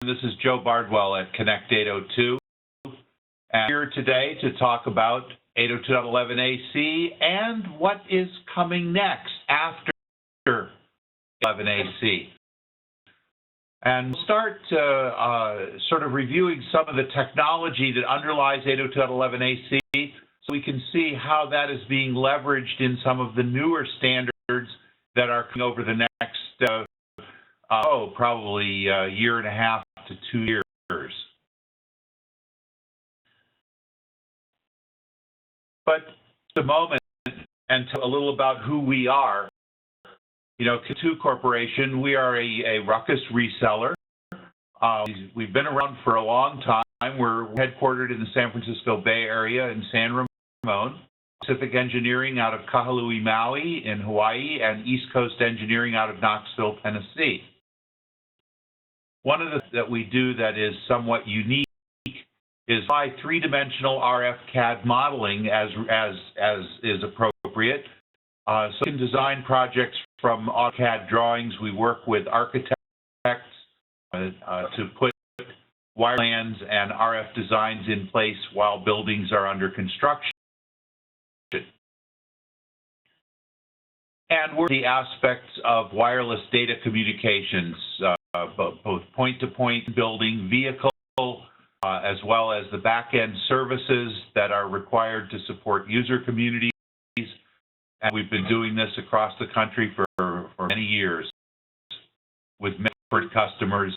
This is Joe Bardwell at Connect 802. And here today to talk about 802.11ac and what is coming next after 11ac. And we'll start sort of reviewing some of the technology that underlies 802.11ac so we can see how that is being leveraged in some of the newer standards that are coming over the next, probably a year and a half to 2 years. But at the moment, and a little about who we are, K2 Corporation, we are a Ruckus reseller. We've been around for a long time. We're headquartered in the San Francisco Bay Area in San Ramon, Pacific Engineering out of Kahului, Maui in Hawaii, and East Coast Engineering out of Knoxville, Tennessee. One of the that we do that is somewhat unique is by three-dimensional RF CAD modeling as is appropriate. So we can design projects from AutoCAD drawings. We work with architects to put wire plans and RF designs in place while buildings are under construction. And we're the aspects of wireless data communications, both point-to-point building, vehicle, as well as the back-end services that are required to support user communities. And we've been doing this across the country for many years with many customers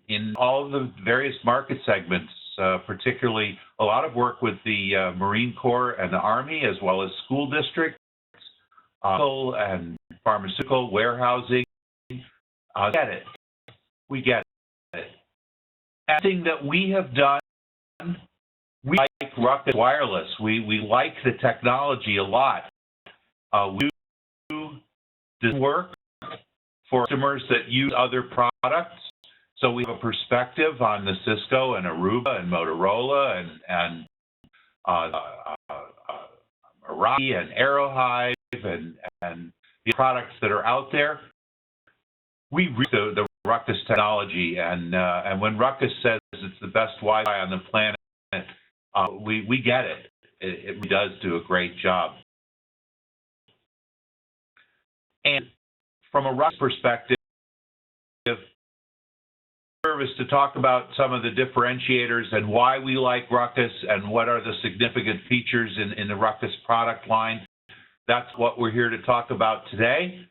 in all of the various market segments, particularly a lot of work with the Marine Corps and the Army, as well as school districts, and pharmaceutical, warehousing. We get it. Anything that we have done, we like Ruckus Wireless. We like the technology a lot. We do this work for customers that use other products. So we have a perspective on the Cisco and Aruba and Motorola and Meraki and Aerohive and the products that are out there. We read the Ruckus technology, and when Ruckus says it's the best Wi-Fi on the planet, we get it. It really does do a great job. And from a Ruckus perspective, service to talk about some of the differentiators and why we like Ruckus and what are the significant features in the Ruckus product line. That's what we're here to talk about today.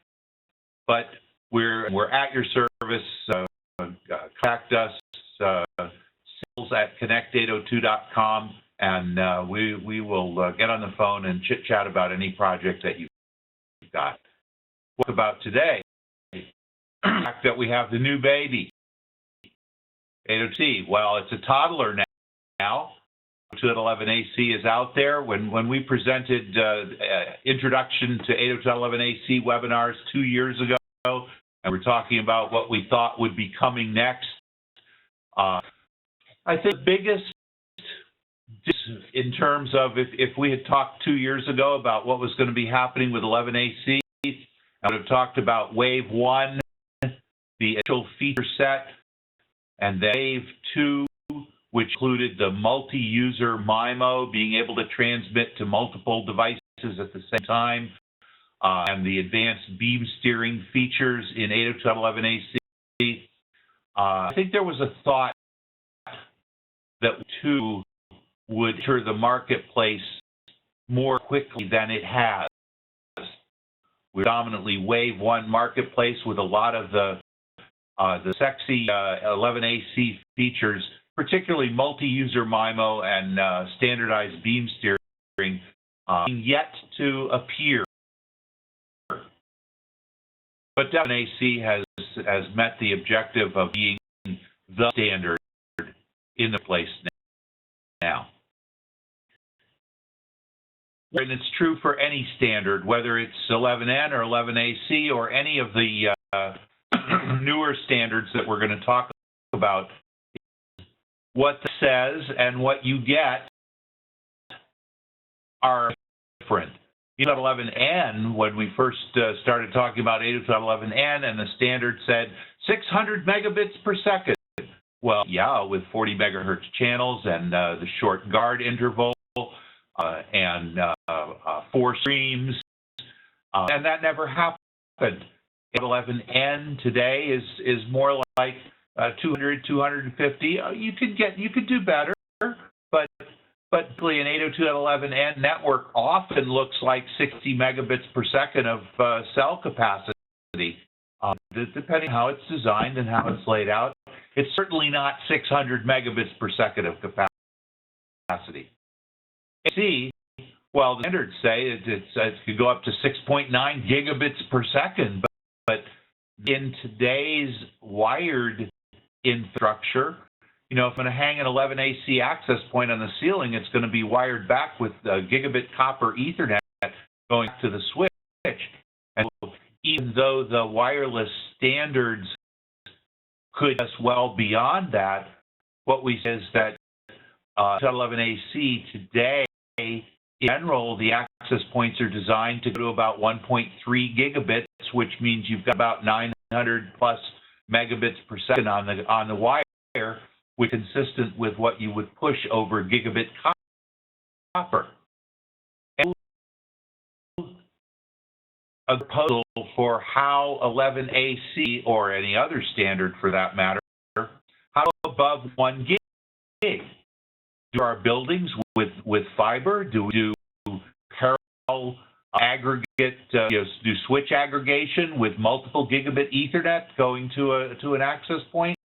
But we're at your service. Contact us, sales@connect802.com, and we will get on the phone and chit-chat about any project that you've got. What about today? The fact that we have the new baby, 802. Well, it's a toddler now. 802.11ac is out there. When we presented introduction to 802.11ac webinars 2 years ago, and we're talking about what we thought would be coming next, I think the biggest, in terms of if we had talked 2 years ago about what was going to be happening with 11ac, I would have talked about Wave 1, the initial feature set, and then Wave 2, which included the multi-user MIMO, being able to transmit to multiple devices at the same time, and the advanced beam steering features in 802.11ac. I think there was a thought that 2 would enter the marketplace more quickly than it has. We're dominantly Wave 1 marketplace with a lot of the sexy 11ac features, particularly multi-user MIMO and standardized beam steering, yet to appear. But 11ac has met the objective of being the standard in the place now. And it's true for any standard, whether it's 11n or 11ac or any of the newer standards that we're going to talk about. What it says and what you get are different. 802.11n, when we first started talking about 802.11n, and the standard said 600 megabits per second. Well, yeah, with 40 megahertz channels and the short guard interval and 4 streams, and that never happened. 11N today is more like 200, 250. You could do better, but an 802.11n network often looks like 60 megabits per second of cell capacity, depending on how it's designed and how it's laid out. It's certainly not 600 megabits per second of capacity. AC, well, the standards say it could go up to 6.9 gigabits per second, but in today's wired infrastructure, if I'm going to hang an 11AC access point on the ceiling, it's going to be wired back with gigabit copper Ethernet going to the switch. And even though the wireless standards could just well beyond that, what we say is that 11AC today, in general, the access points are designed to go to about 1.3 gigabits, which means you've got about 900 plus megabits per second on the wire, which is consistent with what you would push over gigabit copper. And a proposal for how 11AC or any other standard for that matter, how above 1 gig. Do our buildings with fiber? Do we do parallel aggregate? Do switch aggregation with multiple gigabit Ethernet going to an access point?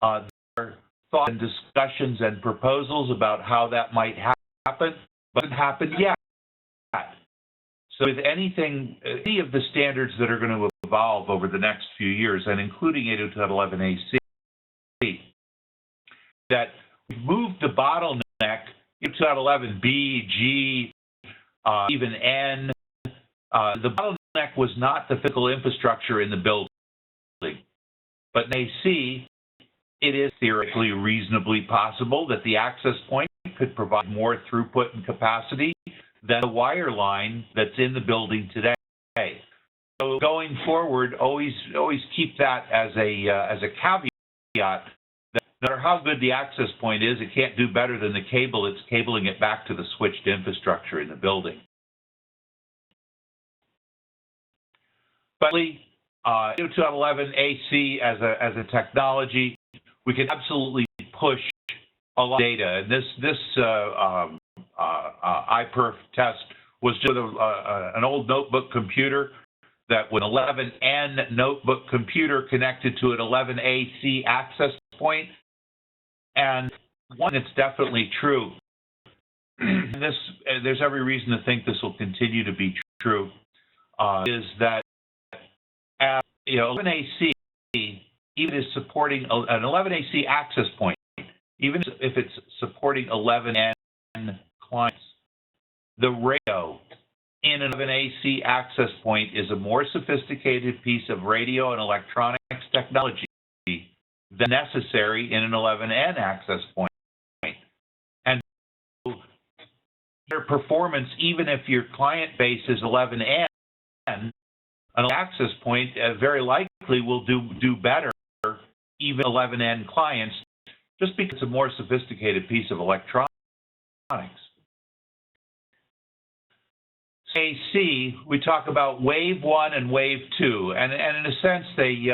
There are thoughts and discussions and proposals about how that might happen, but it hasn't happened yet. So with any of the standards that are going to evolve over the next few years, and including 802.11ac, that we've moved the bottleneck, 802.11b, G, even N. The bottleneck was not the physical infrastructure in the building, but in AC, it is theoretically reasonably possible that the access point could provide more throughput and capacity than the wire line that's in the building today. So going forward, always keep that as a caveat. That no matter how good the access point is, it can't do better than the cable. It's cabling it back to the switched infrastructure in the building. But 802.11ac as a technology, we can absolutely push a lot of data. And this iPerf test was just an old notebook computer that with an 11N notebook computer connected to an 11AC access point. And one that's definitely true, there's every reason to think this will continue to be true, is that 11AC, even is supporting an 11AC access point, even if it's supporting 11N clients, the radio in an 11AC access point is a more sophisticated piece of radio and electronics technology than necessary in an 11N access point. And their performance, even if your client base is 11N, an access point very likely will do better, even 11N clients, just because it's a more sophisticated piece of electronics. AC, we talk about wave 1 and wave 2, and in a sense, the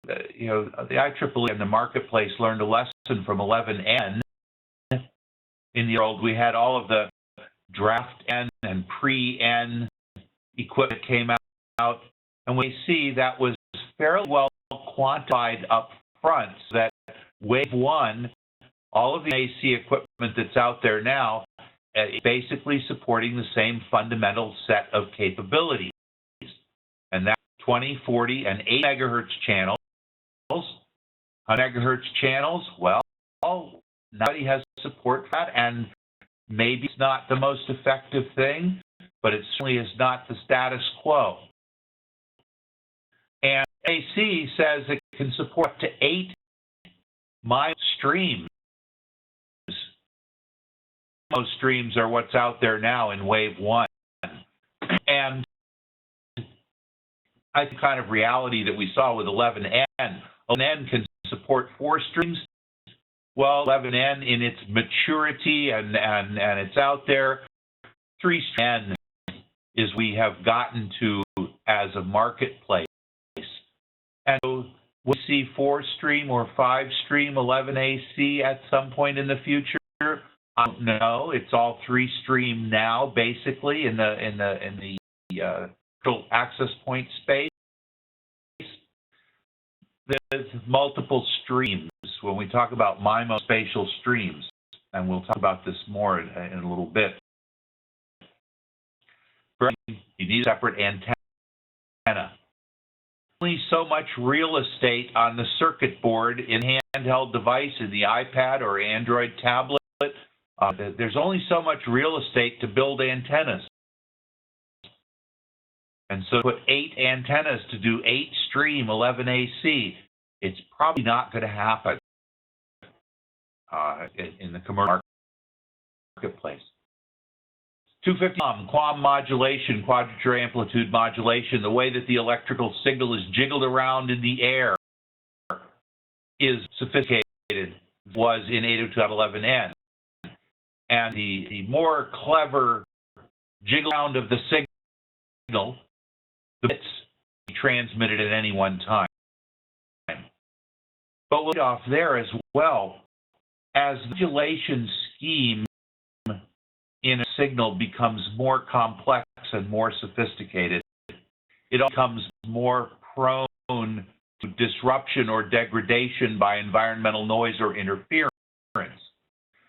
IEEE and the marketplace learned a lesson from 11N. In the old, we had all of the draft N and pre-N equipment came out, and we see that was fairly well quantified up front, so that wave 1, all of the AC equipment that's out there now, basically supporting the same fundamental set of capabilities. And that's 20, 40, and 8 megahertz channels. 100 megahertz channels, well, nobody has support for that, and maybe it's not the most effective thing, but it certainly is not the status quo. And AC says it can support up to 8 mile streams. Those streams are what's out there now in wave 1. And I think, kind of reality that we saw with 11N. 11N can support 4 streams. Well, 11N in its maturity and it's out there, 3 stream is we have gotten to as a marketplace. And so we'll see 4-stream or 5-stream 11AC at some point in the future. I don't know. It's all 3-stream now, basically, in the access point space. There's multiple streams when we talk about MIMO spatial streams, and we'll talk about this more in a little bit. You need a separate antenna. Only so much real estate on the circuit board in handheld device, in the iPad or Android tablet. There's only so much real estate to build antennas. And so to put 8 antennas to do 8-stream 11AC, it's probably not going to happen in the commercial marketplace. 250 QAM modulation, quadrature amplitude modulation, the way that the electrical signal is jiggled around in the air is sophisticated, was in 802.11n. And the more clever jiggle around of the signal, the bits transmitted at any one time. But we'll get off there as well. As the modulation scheme in a signal becomes more complex and more sophisticated, it becomes more prone to disruption or degradation by environmental noise or interference.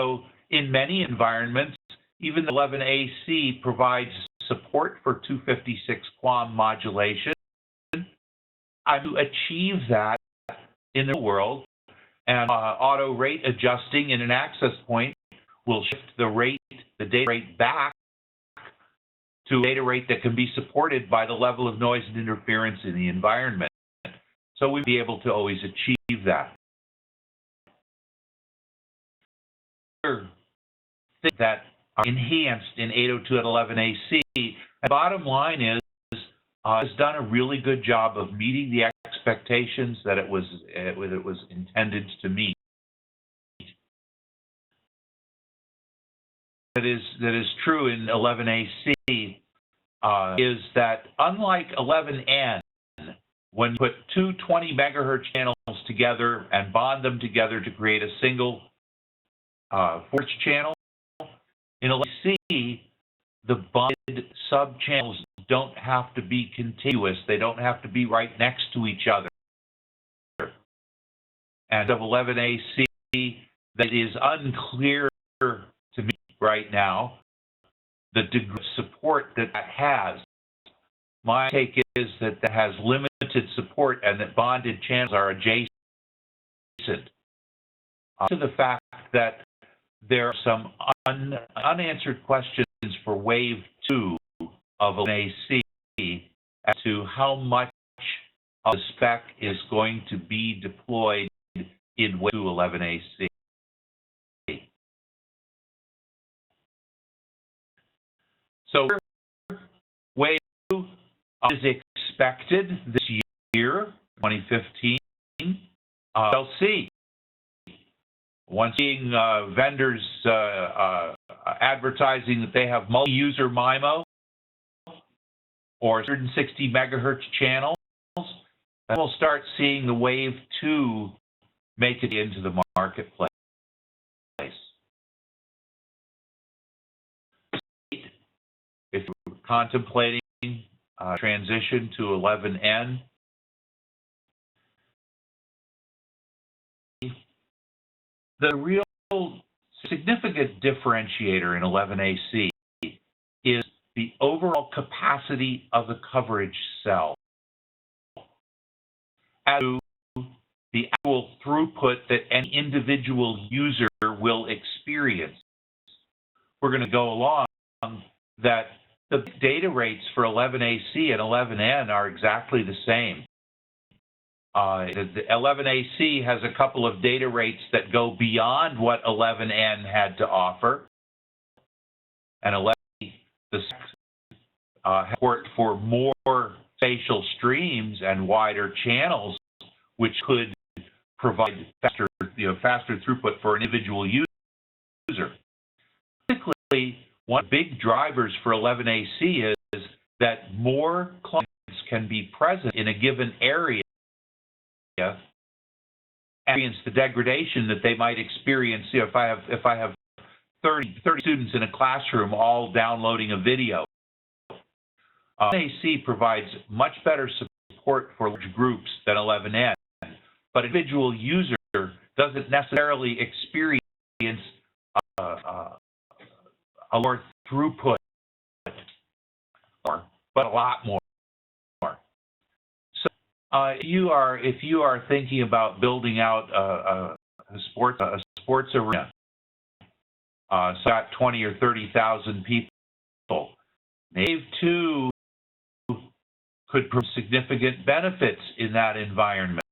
So in many environments, even the 11AC provides support for 256 QAM modulation. To achieve that in the world, and auto rate adjusting in an access point will shift the data rate back to a data rate that can be supported by the level of noise and interference in the environment. So we'll be able to always achieve that. Things that are enhanced in 802.11ac, and bottom line is, has done a really good job of meeting the expectations that it was intended to meet. That is true in 11AC is that unlike 11N, when you put 2 20 megahertz channels together and bond them together to create a single force channel, in 11AC, the bonded sub-channels don't have to be contiguous. They don't have to be right next to each other. And of 11AC, that is unclear to me right now, the degree of support that has. My take is that that has limited support and that bonded channels are adjacent to the fact that there are some unanswered questions for wave 2 of 11AC as to how much of the spec is going to be deployed in wave 2 11AC. So wave 2 is expected this year, 2015. We'll see. Once seeing vendors advertising that they have multi-user MIMO or 160 megahertz channels, then we'll start seeing the wave 2 make it into the marketplace. If you're contemplating transition to 11N, the real significant differentiator in 11AC is the overall capacity of the coverage cell as to the actual throughput that any individual user will experience. We're going to go along that the data rates for 11AC and 11N are exactly the same. The 11AC has a couple of data rates that go beyond what 11N had to offer, and 11 the support for more spatial streams and wider channels, which could provide faster throughput for an individual user. Typically, one of the big drivers for 11AC is that more clients can be present in a given area and experience the degradation that they might experience. If I have 30 students in a classroom all downloading a video, 11AC provides much better support for large groups than 11N, but an individual user doesn't necessarily experience a lower throughput, but a lot more. So if you are thinking about building out a sports arena, so got 20 or 30,000 people, Wave 2 could provide significant benefits in that environment.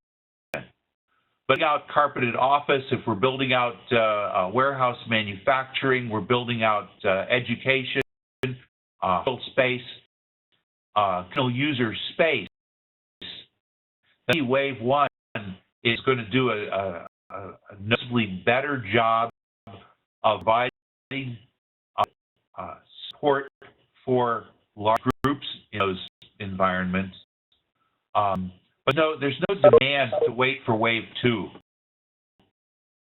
Building out carpeted office, if we're building out warehouse manufacturing, we're building out education, space, user space, then Wave 1 is going to do a noticeably better job of providing support for large groups in those environments. But no, there's no demand to wait for Wave 2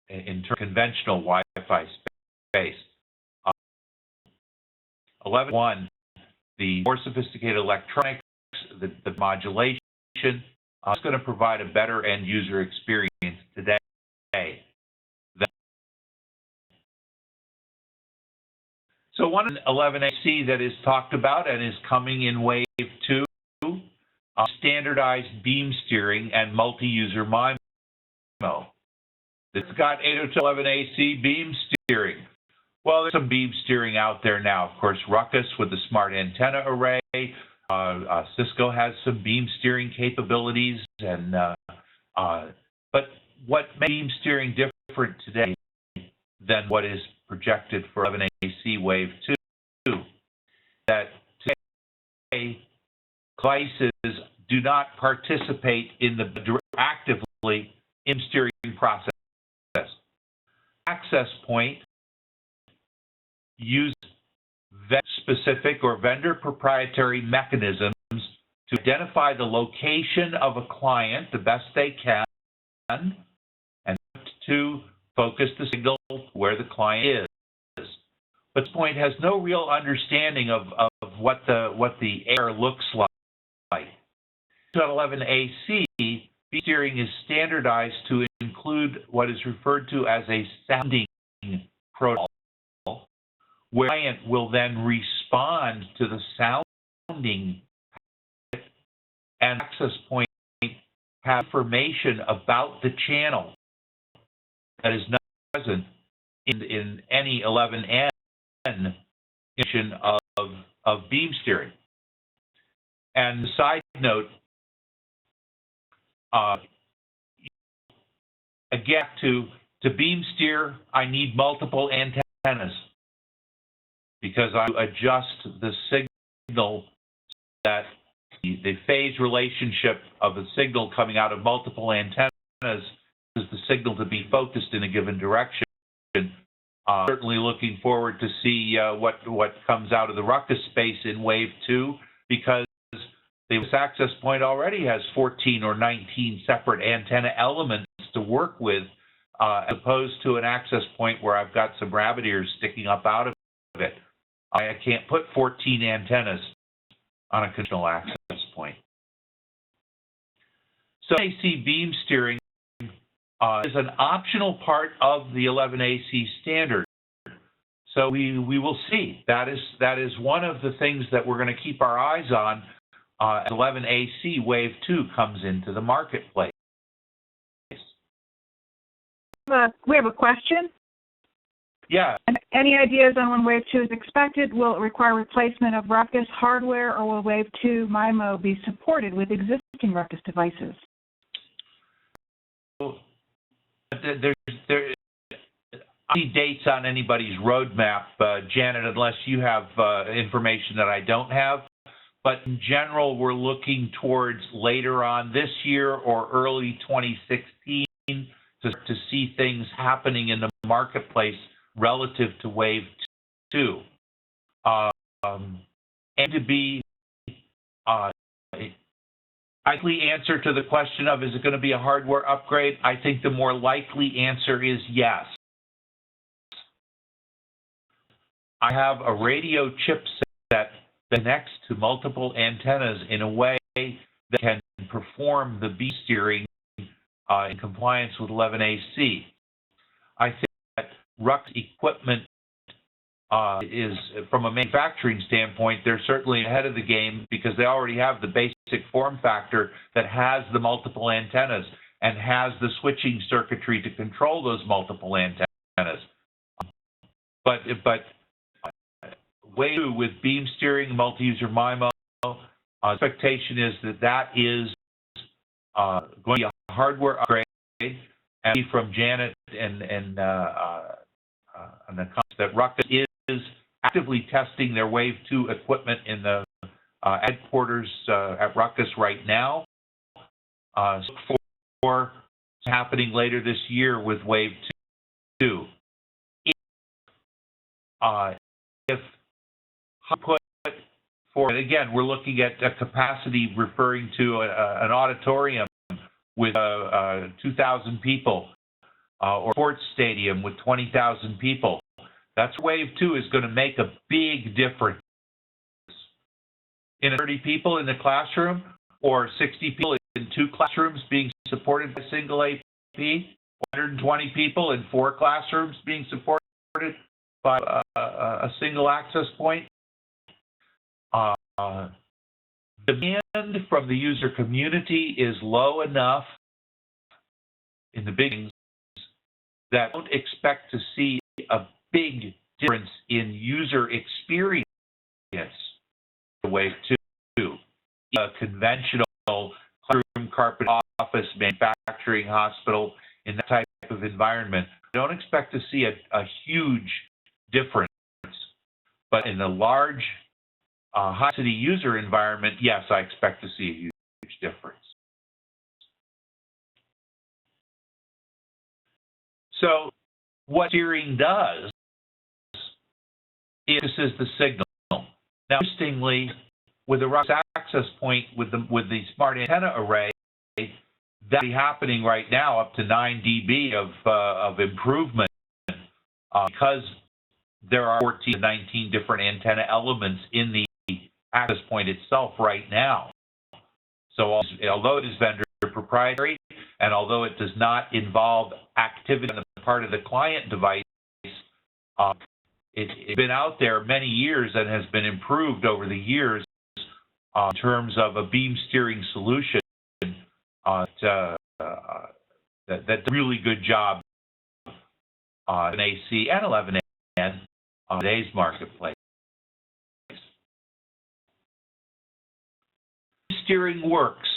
in terms of conventional Wi-Fi space. 11.1, the more sophisticated electronics, the modulation, is going to provide a better end user experience today. So one 11AC that is talked about and is coming in Wave 2, standardized beam steering and multi-user MIMO. It's got 802.11ac beam steering. Well, there's some beam steering out there now. Of course, Ruckus with the smart antenna array. Cisco has some beam steering capabilities, and but what makes beam steering different today than what is projected for 11AC Wave 2? That today devices do not participate in the actively in steering process. Access point use specific or vendor proprietary mechanisms to identify the location of a client the best they can, and to focus the signal where the client is. But this point has no real understanding of what the air looks like. 11AC beam steering is standardized to include what is referred to as a sounding protocol, where the client will then respond to the sounding, and access point have information about the channel that is not present in any 11N edition of beam steering. And the side note, again, to beam steer, I need multiple antennas because I adjust the signal that the phase relationship of the signal coming out of multiple antennas is the signal to be focused in a given direction. Certainly looking forward to see what comes out of the Ruckus space in Wave 2, because this access point already has 14 or 19 separate antenna elements to work with, as opposed to an access point where I've got some rabbit ears sticking up out of it. I can't put 14 antennas on a conventional access point. So AC beam steering is an optional part of the 11AC standard. So we will see. That is one of the things that we're going to keep our eyes on as 11AC Wave 2 comes into the marketplace. We have a question. Yeah. Any ideas on when Wave 2 is expected? Will it require replacement of Ruckus hardware, or will Wave 2 MIMO be supported with existing Ruckus devices? There any dates on anybody's roadmap, Janet, unless you have information that I don't have. but in general, we're looking towards later on this year or early 2016 to see things happening in the marketplace relative to Wave 2. And to be likely answer to the question of, is it going to be a hardware upgrade? I think the more likely answer is yes. I have a radio chipset that connects to multiple antennas in a way that can perform the beam steering in compliance with 11AC. I think that RUC's equipment is, from a manufacturing standpoint, they're certainly ahead of the game because they already have the basic form factor that has the multiple antennas and has the switching circuitry to control those multiple antennas. But Wave 2 with beam steering, multi-user MIMO, expectation is that is going to be a hardware upgrade, and from Janet and the comments that RUCK is actively testing their Wave 2 equipment in the headquarters at Ruckus right now. For happening later this year with Wave 2. If put for, and again, we're looking at a capacity referring to an auditorium with 2,000 people or sports stadium with 20,000 people. That's Wave 2 is going to make a big difference. In 30 people in the classroom or 60 people in 2 classrooms being supported by single AP, 120 people in 4 classrooms being supported by a single access point. Demand from the user community is low enough in the beginnings that I don't expect to see a big difference in user experience. Wave 2, a conventional classroom, carpet office, manufacturing, hospital, in that type of environment, I don't expect to see a huge difference. But in the large high-city user environment, yes, I expect to see a huge difference. So what steering does is the signal. Now, interestingly, with the RUCS access point with the smart antenna array, that's happening right now up to 9 dB of improvement because there are 14 to 19 different antenna elements in the access point itself right now. So although it is vendor proprietary and although it does not involve activity on the part of the client device, it's been out there many years and has been improved over the years in terms of a beam steering solution that's a really good job in AC and 11N on today's marketplace. Steering works.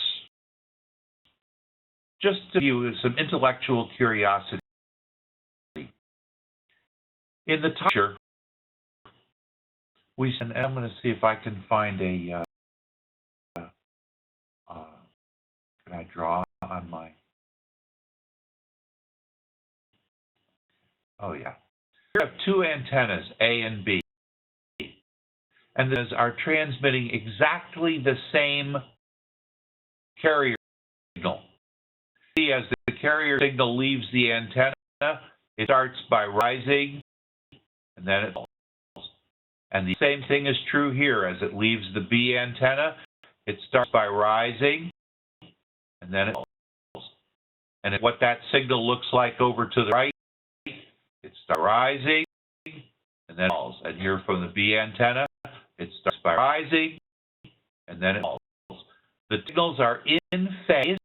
Just to give you some intellectual curiosity. In the picture, and I'm going to see if I can find a. Can I draw on my? Oh yeah. Here I have 2 antennas, A and B, and those are transmitting exactly the same carrier signal. See, as the carrier signal leaves the antenna, it starts by rising, and then it falls. And the same thing is true here. As it leaves the B antenna, it starts by rising, and then it falls. And what that signal looks like over to the right, it starts rising, and then it falls. And here from the B antenna, it starts by rising, and then it falls. The signals are in phase.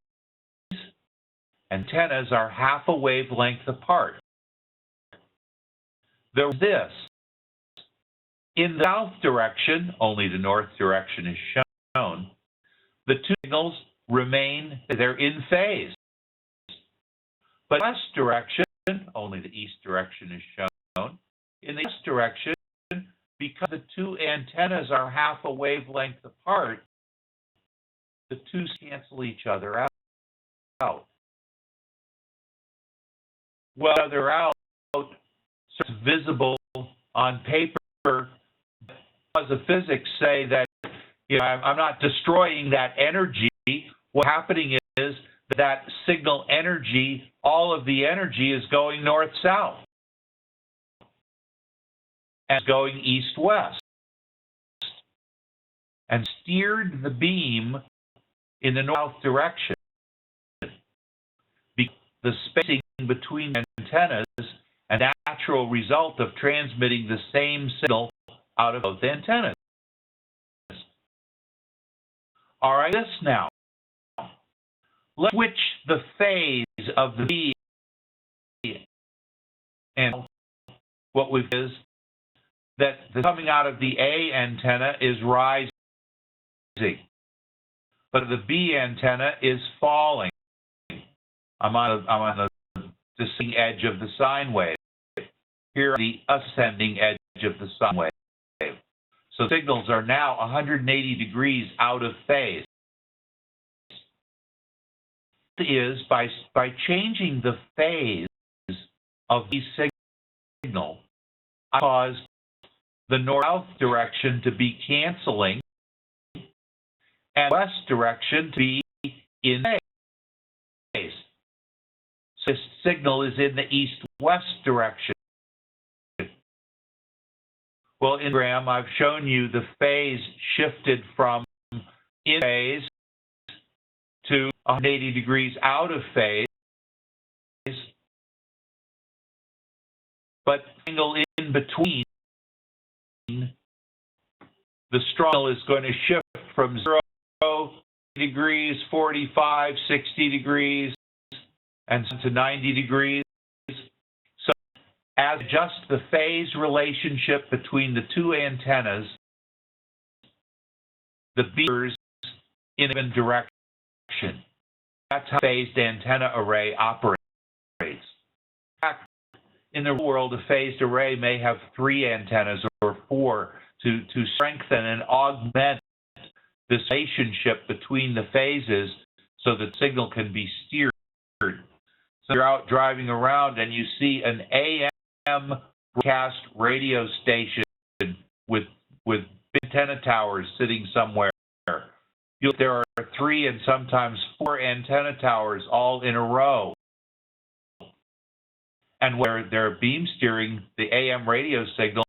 Antennas are half a wavelength apart. There's this. In the south direction, only the north direction is shown, the 2 signals remain, they're in phase. But west direction, only the east direction is shown. In the west direction, because the two antennas are half a wavelength apart, the two cancel each other out. Well, they're out, so it's visible on paper. Laws of physics say that I'm not destroying that energy. What's happening is that signal energy, all of the energy is going north-south and going east-west, and steered the beam in the north direction. The spacing between antennas, a natural result of transmitting the same signal out of both antennas. All right, this now. Let's switch the phase of the B, and what we've is that the coming out of the A antenna is rising, but the B antenna is falling. I'm on the descending edge of the sine wave. Here on the ascending edge of the sine wave. So signals are now 180 degrees out of phase. Is by changing the phase of the signal, I caused the north-south direction to be canceling and west direction to be in phase. So this signal is in the east-west direction. Well, in the diagram, I've shown you the phase shifted from in phase to 180 degrees out of phase, but angle in between, the strong is going to shift from 0 degrees, 45, 60 degrees, and to 90 degrees. So as adjust the phase relationship between the two antennas, the beamers in a given direction. That's how a phased antenna array operates. In fact, in the real world, a phased array may have 3 antennas or 4 to strengthen and augment this relationship between the phases so that the signal can be steered. So you're out driving around and you see an AM broadcast radio station with antenna towers sitting somewhere. There are 3 and sometimes 4 antenna towers all in a row. And where they're beam steering the AM radio signal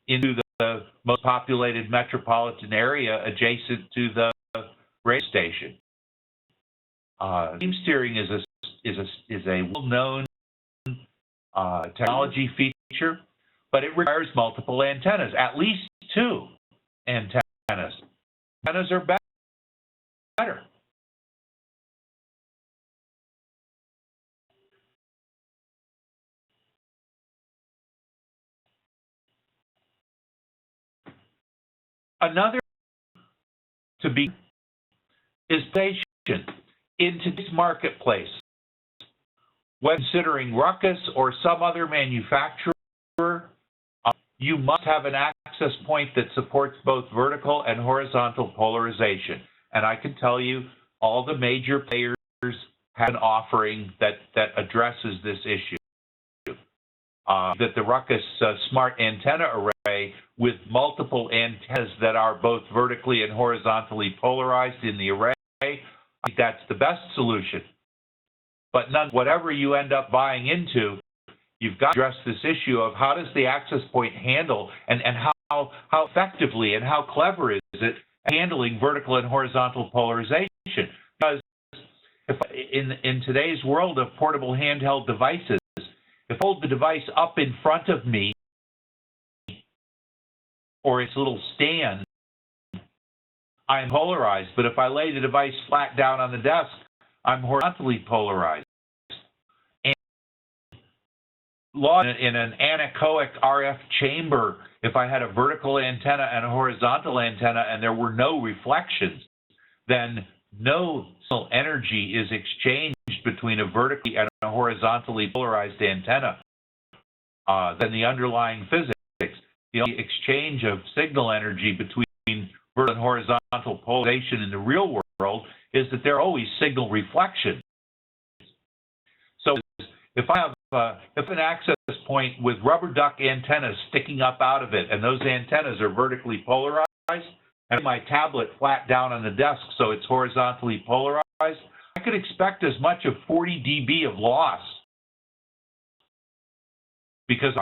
into the most populated metropolitan area adjacent to the radio station. Beam steering is a well-known technology feature, but it requires multiple antennas, at least 2 antennas. Antennas are better. Another to be is patient in today's marketplace. When considering Ruckus or some other manufacturer, you must have an access point that supports both vertical and horizontal polarization. And I can tell you, all the major players have an offering that addresses this issue. That the Ruckus Smart Antenna Array with multiple antennas that are both vertically and horizontally polarized in the array, I think that's the best solution. But whatever you end up buying into, you've got to address this issue of how does the access point handle and how effectively and how clever is it handling vertical and horizontal polarization. Because if in today's world of portable handheld devices, if I hold the device up in front of me or its little stand, I am polarized. But if I lay the device flat down on the desk, I'm horizontally polarized. And in an anechoic RF chamber, if I had a vertical antenna and a horizontal antenna and there were no reflections, then no energy is exchanged between a vertically and a horizontally polarized antenna. Then the underlying physics, the only exchange of signal energy between vertical and horizontal polarization in the real world is that there are always signal reflections. So if I have an access point with rubber duck antennas sticking up out of it, and those antennas are vertically polarized, and my tablet flat down on the desk so it's horizontally polarized, I could expect as much as 40 dB of loss because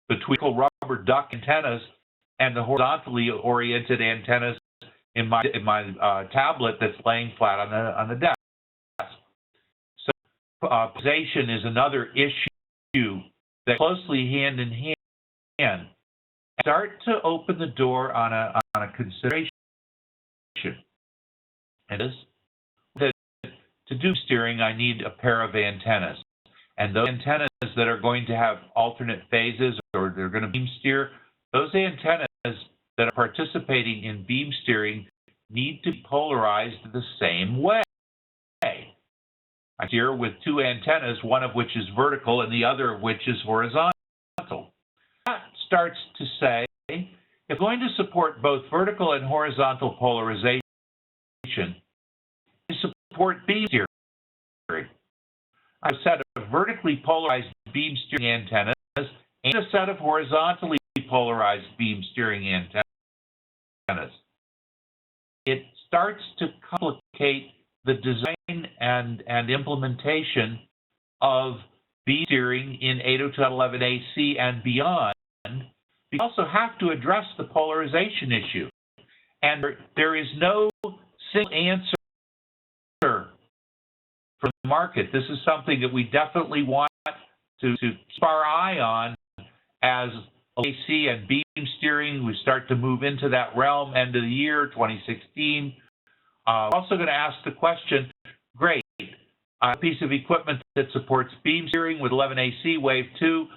between rubber duck antennas and the horizontally oriented antennas in my tablet that's laying flat on the desk. So polarization is another issue that closely hand in hand start to open the door on a consideration. And is that to do steering, I need a pair of antennas, and those antennas that are going to have alternate phases or they're going to beam steer, those antennas that are participating in beam steering need to be polarized the same way. I steer with two antennas, one of which is vertical and the other of which is horizontal. That starts to say, if I'm going to support both vertical and horizontal polarization, I support beam steering. I have a set of vertically polarized beam steering antennas and a set of horizontally polarized beam steering antennas. It starts to complicate the design and implementation of beam steering in 802.11ac and beyond. You also have to address the polarization issue. And there is no single answer from the market. This is something that we definitely want to keep our eye on as AC and beam steering. We start to move into that realm end of the year, 2016. Also going to ask the question, great, a piece of equipment that supports beam steering with 11AC Wave 2,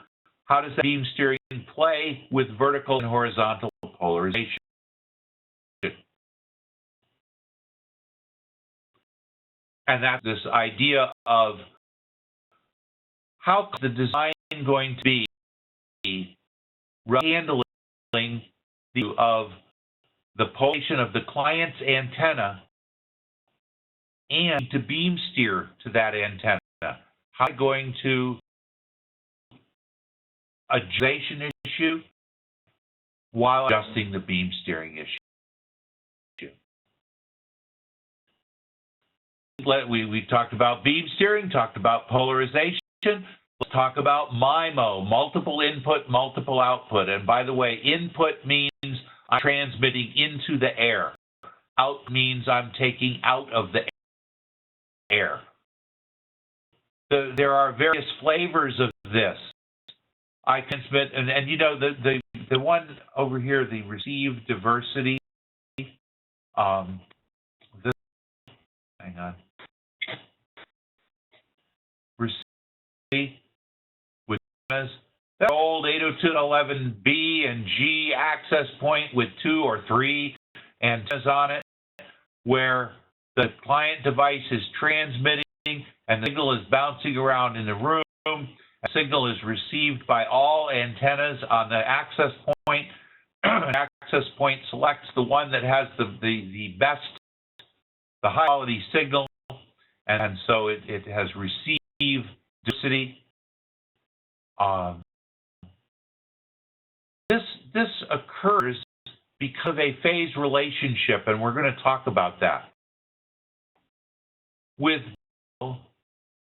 how does that beam steering play with vertical and horizontal polarization? And that's this idea of how the design going to be handling of the polarization of the client's antenna and to beam steer to that antenna. How are you going to adjust the issue while adjusting the beam steering issue? We talked about beam steering, talked about polarization. Let's talk about MIMO, multiple input, multiple output. And by the way, input means I'm transmitting into the air. Out means I'm taking out of the air. There are various flavors of this. I transmit, and you know, the one over here, the receive diversity, hang on. Receive with that old 802.11b and G access point with 2 or 3 antennas on it, where the client device is transmitting and the signal is bouncing around in the room. The signal is received by all antennas on the access point. An access point selects the one that has the best, the high quality signal, and so it has received diversity. This occurs because of a phase relationship, and we're going to talk about that. With the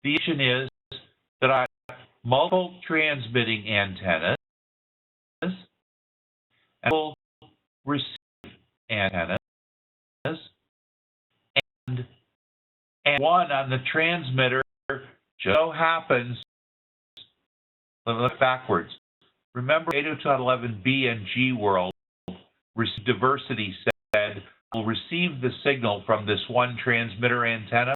issue is that I have multiple transmitting antennas and multiple receiving antennas, and one on the transmitter just so happens. Let me look backwards. Remember 802.11b and G world, diversity said, I'll receive the signal from this one transmitter antenna.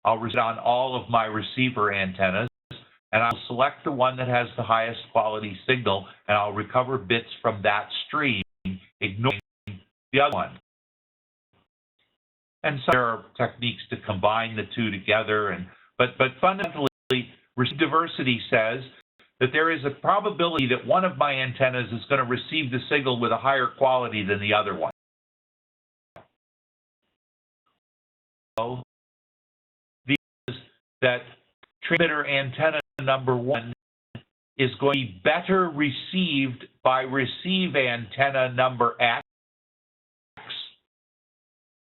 I'll receive it on all of my receiver antennas, and I'll select the one that has the highest quality signal, and I'll recover bits from that stream, ignoring the other one. And so there are techniques to combine the two together, but fundamentally, receive diversity says that there is a probability that one of my antennas is going to receive the signal with a higher quality than the other one. So, that transmitter antenna number 1 is going to be better received by receive antenna number X,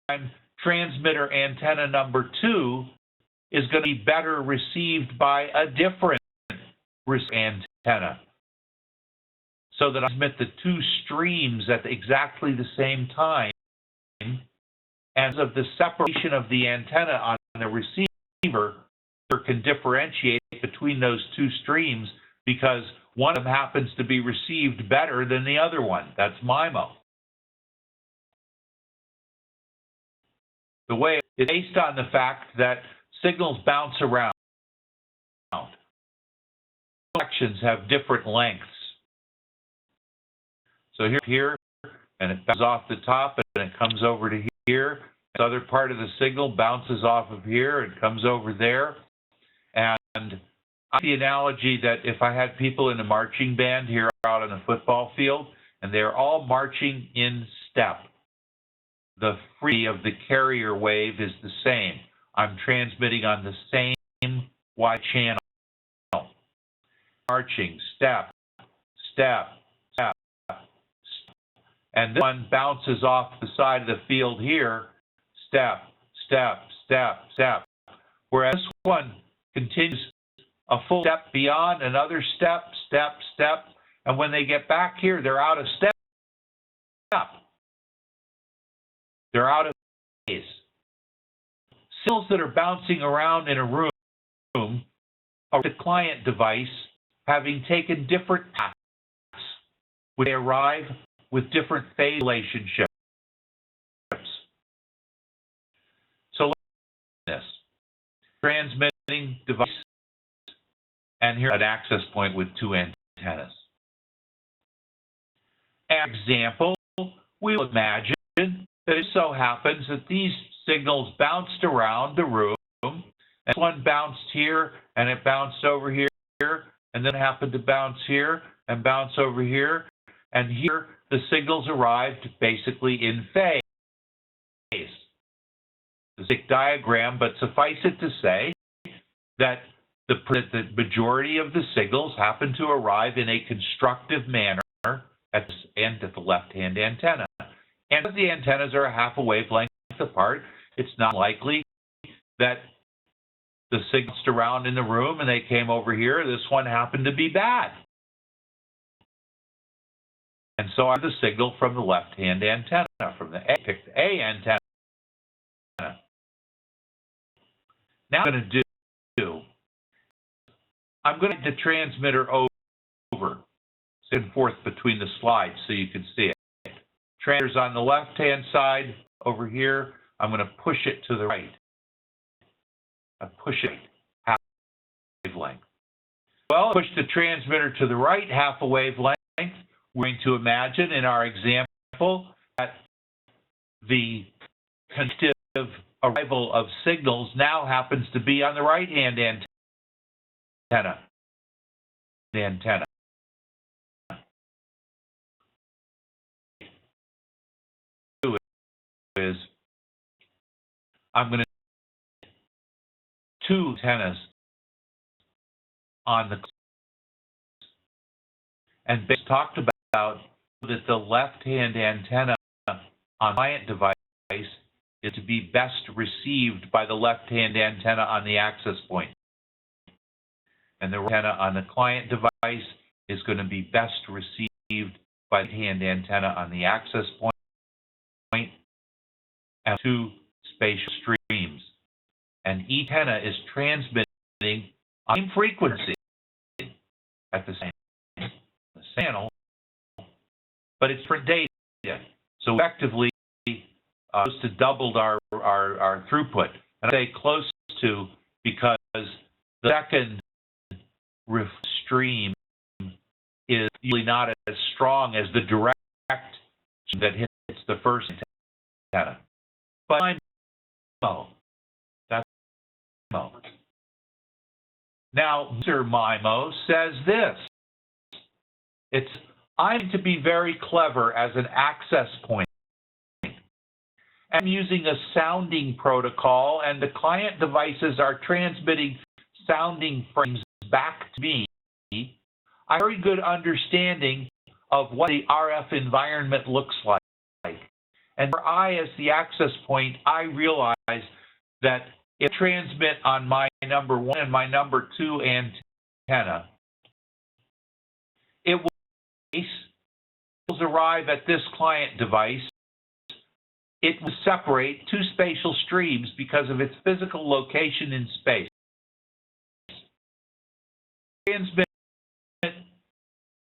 and transmitter antenna number 2 is going to be better received by a different antenna. So that I transmit the 2 streams at exactly the same time, as of the separation of the antenna on the receiver can differentiate between those 2 streams because one of them happens to be received better than the other one. That's MIMO. The way it's based on the fact that signals bounce around. Sections have different lengths. So here, and it bounces off the top, and it comes over to here. The other part of the signal bounces off of here and comes over there. And I see the analogy that if I had people in a marching band here out on a football field, and they're all marching in step, the frequency of the carrier wave is the same. I'm transmitting on the same wide channel. Marching, step, step, step, and this one bounces off the side of the field here, step, step, step, step. Whereas this one continues a full step beyond, another step, step, step, and when they get back here, they're out of step. They're out of phase. Signals that are bouncing around in a room are the client device having taken different paths, when they arrive with different phase relationships. So let's look at this. Transmitting device, and here's an access point with 2 antennas. As an example, we'll imagine that it so happens that these signals bounced around the room, and this one bounced here, and it bounced over here, and then happened to bounce here, and bounce over here, and here the signals arrived basically in phase. The stick diagram, but suffice it to say that the majority of the signals happen to arrive in a constructive manner at the left-hand antenna. And if the antennas are a half a wavelength apart, it's not likely that the signals around in the room and they came over here. This one happened to be bad. And so I have the signal from the left-hand antenna, from the pick the A antenna. Now I'm going to I'm going to get the transmitter over, and forth between the slides so you can see it. Transmitter's on the left-hand side over here. I'm going to push it to the right. I push it half a wavelength. Well, push the transmitter to the right half a wavelength. We're going to imagine in our example that the connective arrival of signals now happens to be on the right-hand antenna. Is I'm going to 2 antennas on the, and Base talked about that the left-hand antenna on the client device is to be best received by the left-hand antenna on the access point. And the antenna on the client device is going to be best received by the right-hand antenna on the access point, and 2 spatial streams. And each antenna is transmitting on the same frequency at the same channel, but it's for data. So effectively, close to doubled our throughput. And I say close to because the second stream is usually not as strong as the direct that hits the first antenna. But that's MIMO. Now, Mr. MIMO says this. I'm to be very clever as an access point. I'm using a sounding protocol, and the client devices are transmitting sounding frames back to me. I have a very good understanding of what the RF environment looks like. And for I, as the access point, I realize that if I transmit on my number 1 and my number 2 antenna, it will arrive at this client device. It will separate 2 spatial streams because of its physical location in space. Transmit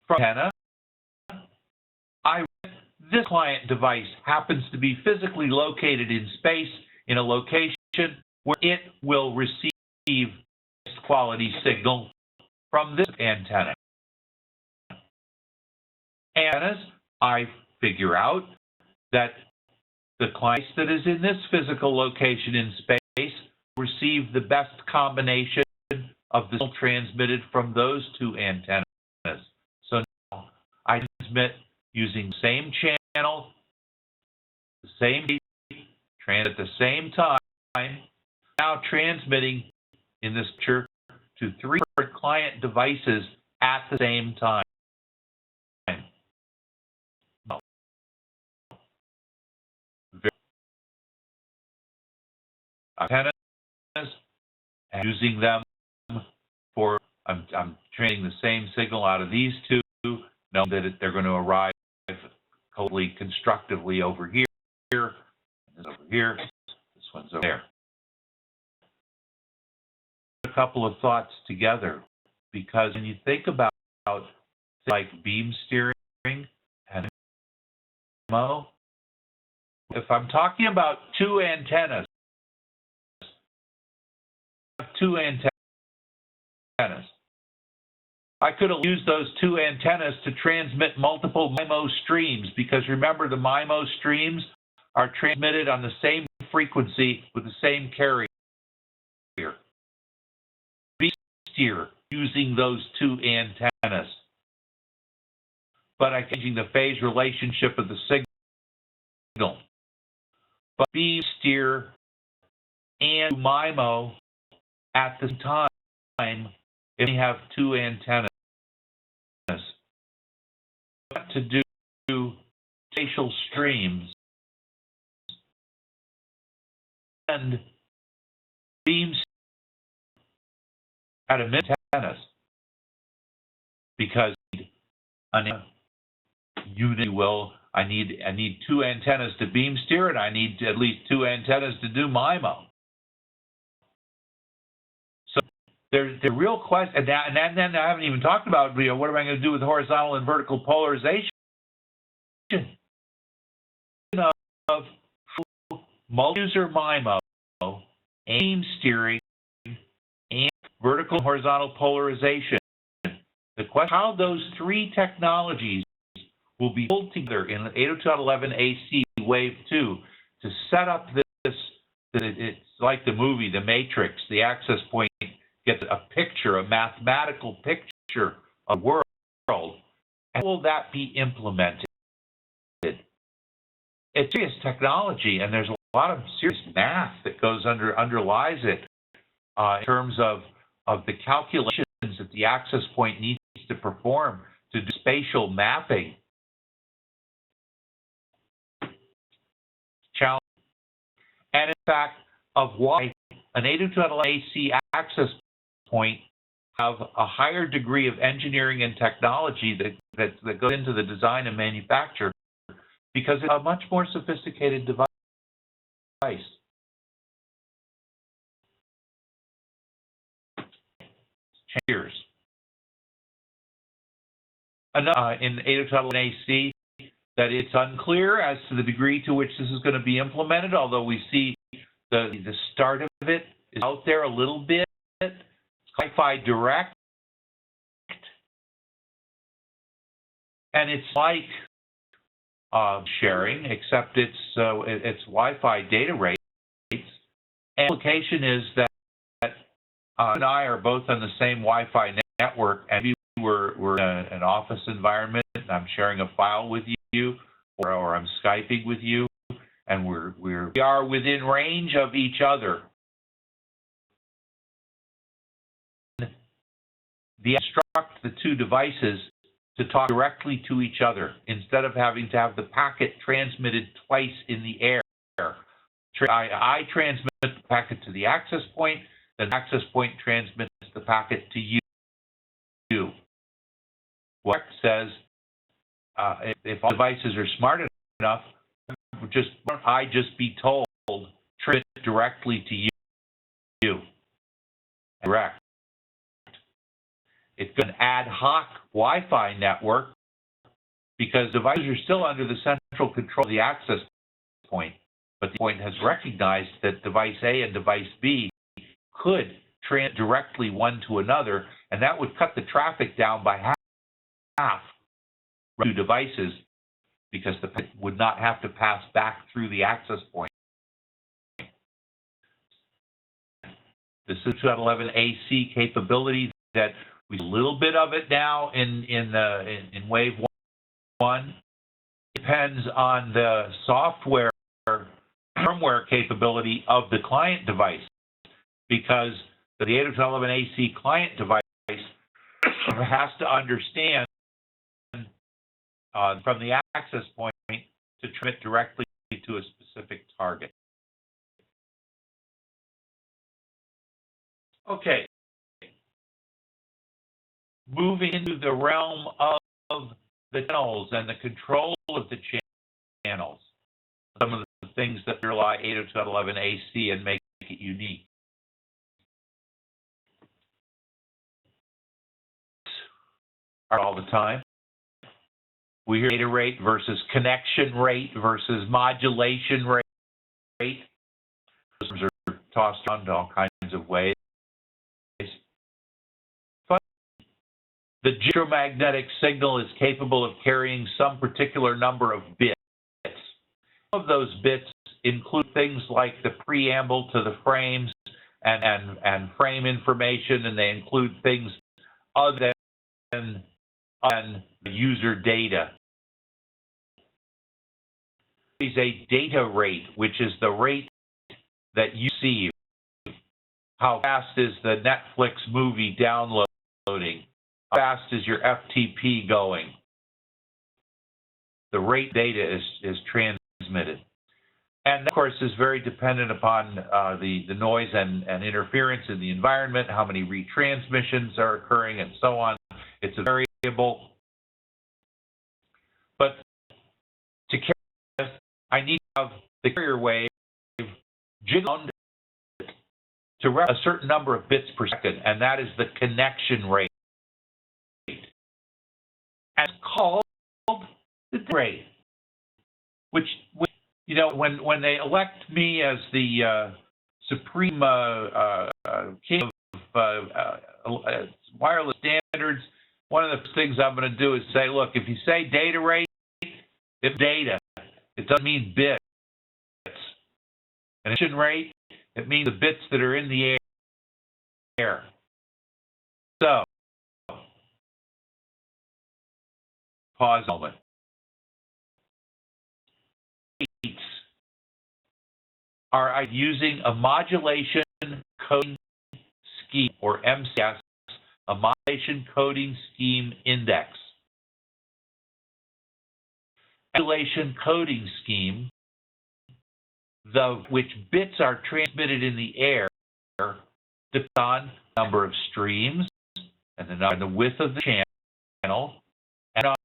from antenna. This client device happens to be physically located in space in a location where it will receive this quality signal from this antenna. Antennas, I figure out that the client that is in this physical location in space will receive the best combination of the signal transmitted from those 2 antennas. So now I transmit using the same channel, the same transmit at the same time, now transmitting in this picture to 3 different client devices at the same time. Antennas, and using them for, I'm transmitting the same signal out of these 2, knowing that they're going to arrive totally constructively over here, this over here, this one's over there. A couple of thoughts together, because when you think about things like beam steering and MO, if I'm talking about 2 antennas, I could have used those 2 antennas to transmit multiple MIMO streams, because remember, the MIMO streams are transmitted on the same frequency with the same carrier. Beam steer using those 2 antennas, but I'm changing the phase relationship of the signal. But beam steer and MIMO at the time if you have 2 antennas. To do spatial streams and beams at a antennas, because an unit will I need 2 antennas to beam steer, and I need at least 2 antennas to do MIMO. So there's the real question, and then I haven't even talked about, what am I going to do with horizontal and vertical polarization of multi-user MIMO, beam steering, and vertical and horizontal polarization. The question: how those 3 technologies will be pulled together in 802.11ac Wave 2 to set up this. It's like the movie The Matrix. The access point gets a picture, a mathematical picture of the world. How will that be implemented? It's serious technology, and there's a lot of serious math that underlies it in terms of the calculations that the access point needs to perform to do spatial mapping. Challenge, and in fact, of why an 802.11ac access point have a higher degree of engineering and technology that goes into the design and manufacture, because it's a much more sophisticated device. Cheers. In 802.11ac, that it's unclear as to the degree to which this is going to be implemented, although we see the start of it is out there a little bit. Wi-Fi Direct, and it's like sharing, except it's Wi-Fi data rates. And the implication is that you and I are both on the same Wi-Fi network, and we we're in an office environment and I'm sharing a file with you, or I'm Skyping with you, and we are within range of each other. Instruct the two devices to talk directly to each other instead of having to have the packet transmitted twice in the air. I transmit the packet to the access point, then the access point transmits the packet to you. What says, if all devices are smart enough, I just be told, transmit directly to you. Direct. It's an ad hoc Wi-Fi network because devices are still under the central control of the access point, but the point has recognized that device A and device B could transmit directly one to another, and that would cut the traffic down by half to devices because the packet would not have to pass back through the access point. The 211 AC capability that we see a little bit of it now in Wave 1 depends on the software firmware capability of the client device, because the 802.11 AC client device has to understand from the access point to transmit directly to a specific target. Okay. Moving into the realm of the channels and the control of the channels. Some of the things that underlie 802.11 AC and make it unique. All the time. We hear data rate versus connection rate versus modulation rate. Those terms are tossed around all kinds of ways. The electromagnetic signal is capable of carrying some particular number of bits. Some of those bits include things like the preamble to the frames and frame information, and they include things other than user data. There is a data rate, which is the rate that you see. How fast is the Netflix movie downloading? How fast is your FTP going? The rate data is transmitted. And of course is very dependent upon the noise and interference in the environment, how many retransmissions are occurring, and so on. It's a variable. But to carry this, I need to have the carrier wave jiggle to a certain number of bits per second, and that is the connection rate. And it's called the rate, which you know, when they elect me as the supreme king of wireless standards, one of the things I'm going to do is say, look, if you say data rate, it's data. It doesn't mean bits. And connection rate, it means the bits that are in the air. So, pause a moment. Are using a modulation coding scheme, or MCS, a modulation coding scheme index. Modulation coding scheme, which bits are transmitted in the air, depends on the number of streams and the width of the channel, and on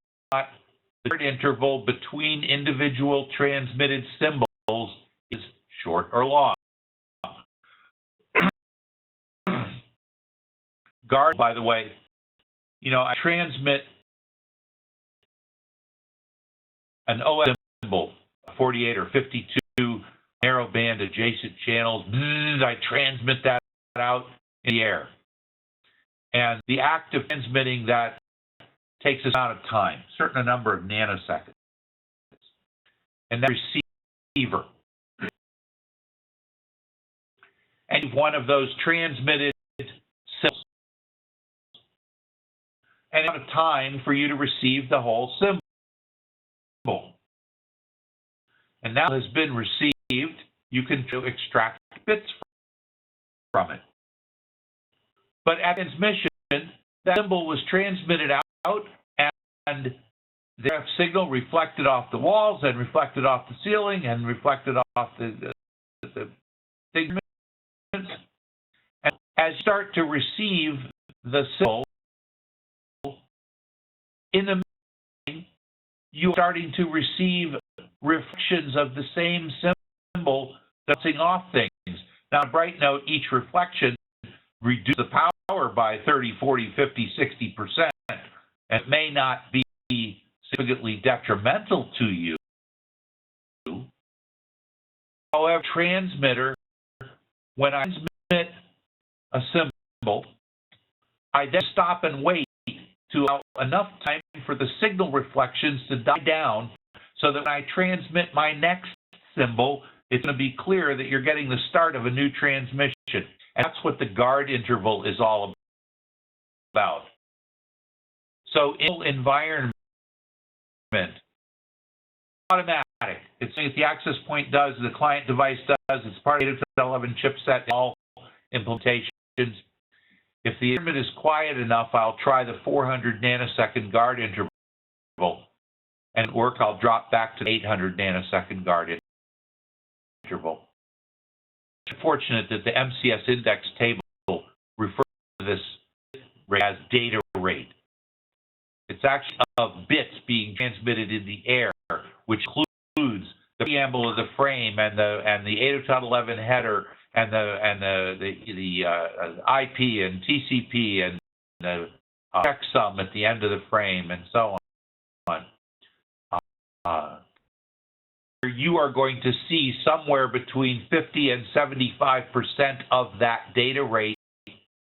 the interval between individual transmitted symbols is short or long. Guard, by the way, you know, I transmit an OS symbol, 48 or 52 narrowband adjacent channels. I transmit that out in the air. And the act of transmitting that takes a amount of time, a number of nanoseconds. And that receiver. And one of those transmitted symbols. and amount of time for you to receive the whole symbol. And now it has been received, you can extract bits from it. But at transmission, that symbol was transmitted out, and the signal reflected off the walls, and reflected off the ceiling, and reflected off the segments. And as you start to receive the symbol, in the meantime, you're starting to receive reflections of the same symbol bouncing off things. Now, bright note, each reflection reduces the power by 30, 40, 50, 60%, and it may not be significantly detrimental to you. However, transmitter, when I transmit a symbol, I then stop and wait to allow enough time for the signal reflections to die down so that when I transmit my next symbol, it's going to be clear that you're getting the start of a new transmission. And that's what the guard interval is all about. So in environment, automatic. It's saying the access point does, the client device does, it's part of the 802.11 chipset in all implementations. If the environment is quiet enough, I'll try the 400 nanosecond guard interval. And at work, I'll drop back to the 800 nanosecond guard interval. It's unfortunate that the MCS index table refers to this rate as data rate. It's actually of bits being transmitted in the air, which includes the preamble of the frame and the 802.11 header and the IP and TCP and the checksum at the end of the frame and so on. You are going to see somewhere between 50 and 75% of that data rate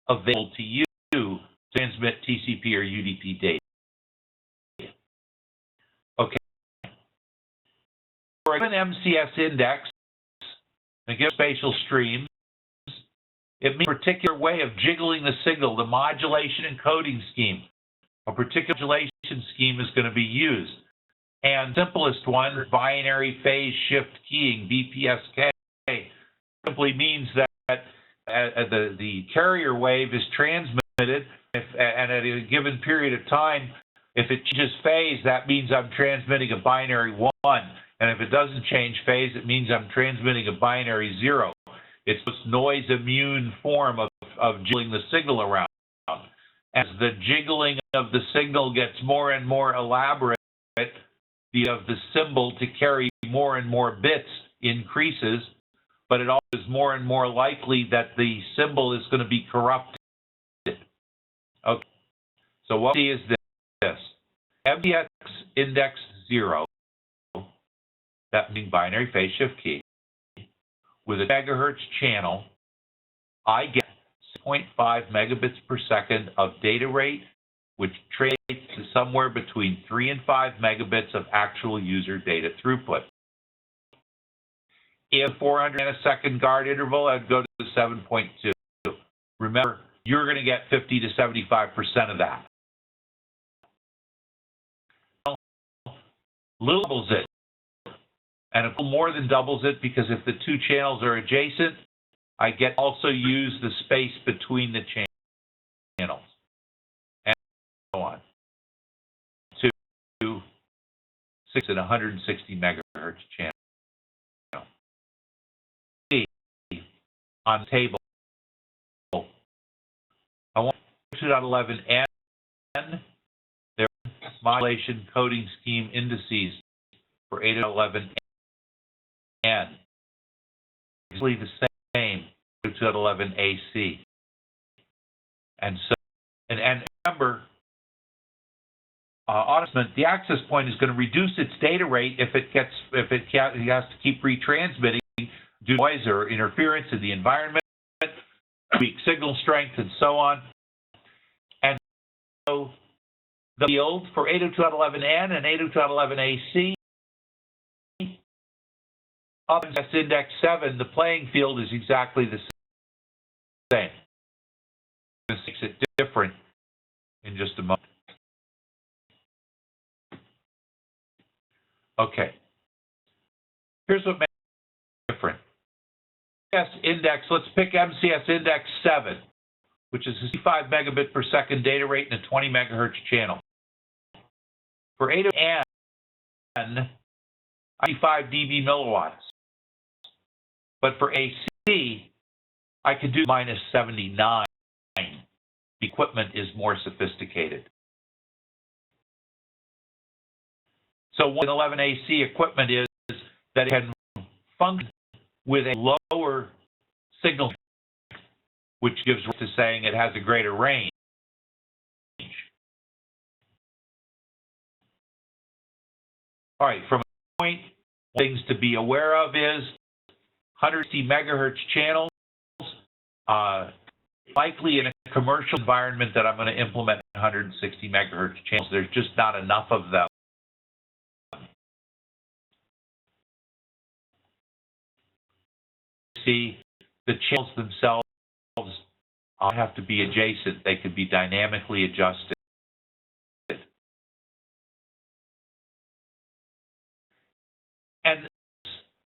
available to you to transmit TCP or UDP data. Okay. For an MCS index, a given spatial stream, it means a particular way of jiggling the signal, the modulation encoding scheme. A particular modulation scheme is going to be used. And simplest one, binary phase shift keying, BPSK, simply means that the carrier wave is transmitted, and at a given period of time, if it changes phase, that means I'm transmitting a binary 1. And if it doesn't change phase, it means I'm transmitting a binary 0. It's this noise-immune form of jiggling the signal around. As the jiggling of the signal gets more and more elaborate, of the symbol to carry more and more bits increases, but it also is more and more likely that the symbol is going to be corrupted. Okay, so what we see is this. MDX index 0, that means binary phase shift key, with a megahertz channel, I get 6.5 megabits per second of data rate, which translates to somewhere between 3 and 5 megabits of actual user data throughput. If 400 nanosecond guard interval, I'd go to 7.2. Remember, you're going to get 50 to 75% of that. Little doubles it, and a little more than doubles it, because if the two channels are adjacent, I get also use the space between the channels, and so on. 6 and 160 megahertz channel. On the table, I want 2.11n, their modulation coding scheme indices for 8.11n. Exactly the same for 2.11ac. And so, and remember, the access point is going to reduce its data rate if it has to keep retransmitting due to noise or interference in the environment, weak signal strength, and so on. And so the field for 802.11n and 802.11ac, up in index 7, the playing field is exactly the same. This makes it different in just a moment. Okay. Here's what makes it different. MCS index, let's pick MCS index 7, which is a 65 megabit per second data rate in a 20 megahertz channel. For 802.N, 95 dB milliwatts. But for AC, I could do minus 79. The equipment is more sophisticated. So 111 AC equipment is that it can function with a lower signal, which gives rise to saying it has a greater range. All right, from a point, things to be aware of is 160 megahertz channels, likely in a commercial environment that I'm going to implement 160 megahertz channels. There's just not enough of them. See, the channels themselves have to be adjacent. They could be dynamically adjusted. And this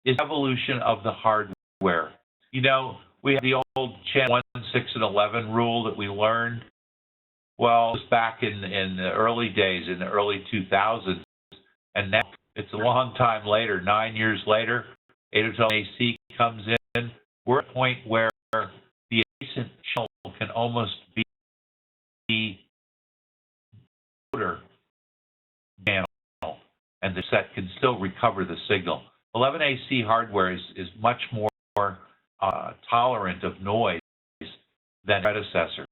is evolution of the hardware. You know, we have the old channel 1, 6, and 11 rule that we learned. Well, it was back in the early days, in the early 2000s, and now it's a long time later, 9 years later, 802.11 AC comes in. We're at a point where the adjacent channel can almost be the motor channel, and the set can still recover the signal. 11 AC hardware is much more tolerant of noise than predecessors.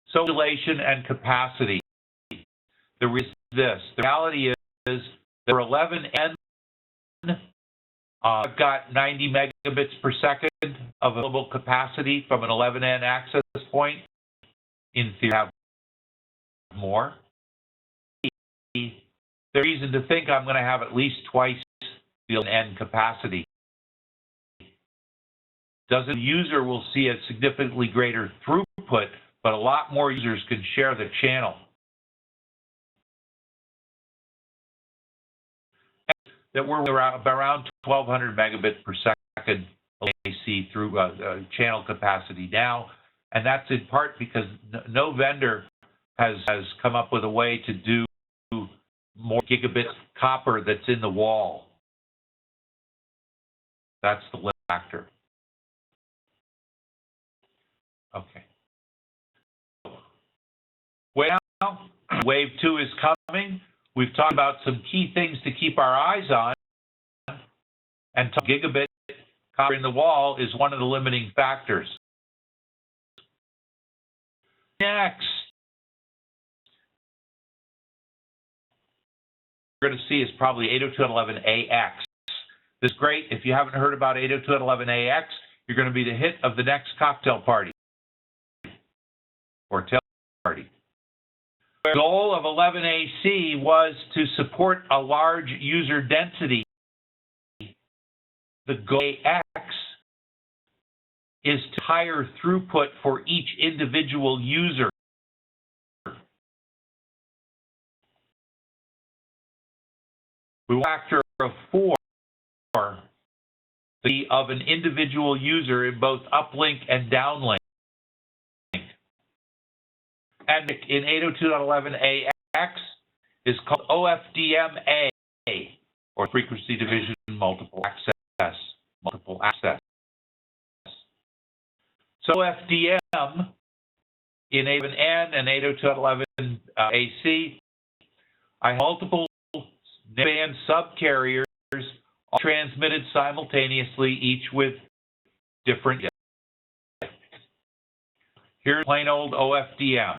So, modulation and capacity. The reason is this. The reality is that for 11N, I've got 90 megabits per second of available capacity from an 11N access point. In theory, I have more. There's reason to think I'm going to have at least twice the 11N capacity. The user will see a significantly greater throughput, but a lot more users can share the channel. That we're around 1,200 megabits per second AC through channel capacity now, and that's in part because no vendor has come up with a way to do more gigabit copper that's in the wall. That's the limit factor. Okay. Well, wave 2 is coming. We've talked about some key things to keep our eyes on, and gigabit copper in the wall is one of the limiting factors. Next, we're going to see is probably 802.11ax. This is great. If you haven't heard about 802.11ax, you're going to be the hit of the next cocktail party or tail party. The goal of 11AC was to support a large user density. The goal of AX is to higher throughput for each individual user. We want a factor of 4 of an individual user in both uplink and downlink. And in 802.11ax is called OFDM-A, or frequency division multiple access. So OFDM in 802.11n and 802.11ac, I have multiple band subcarriers all transmitted simultaneously, each with different. Here's plain old OFDM.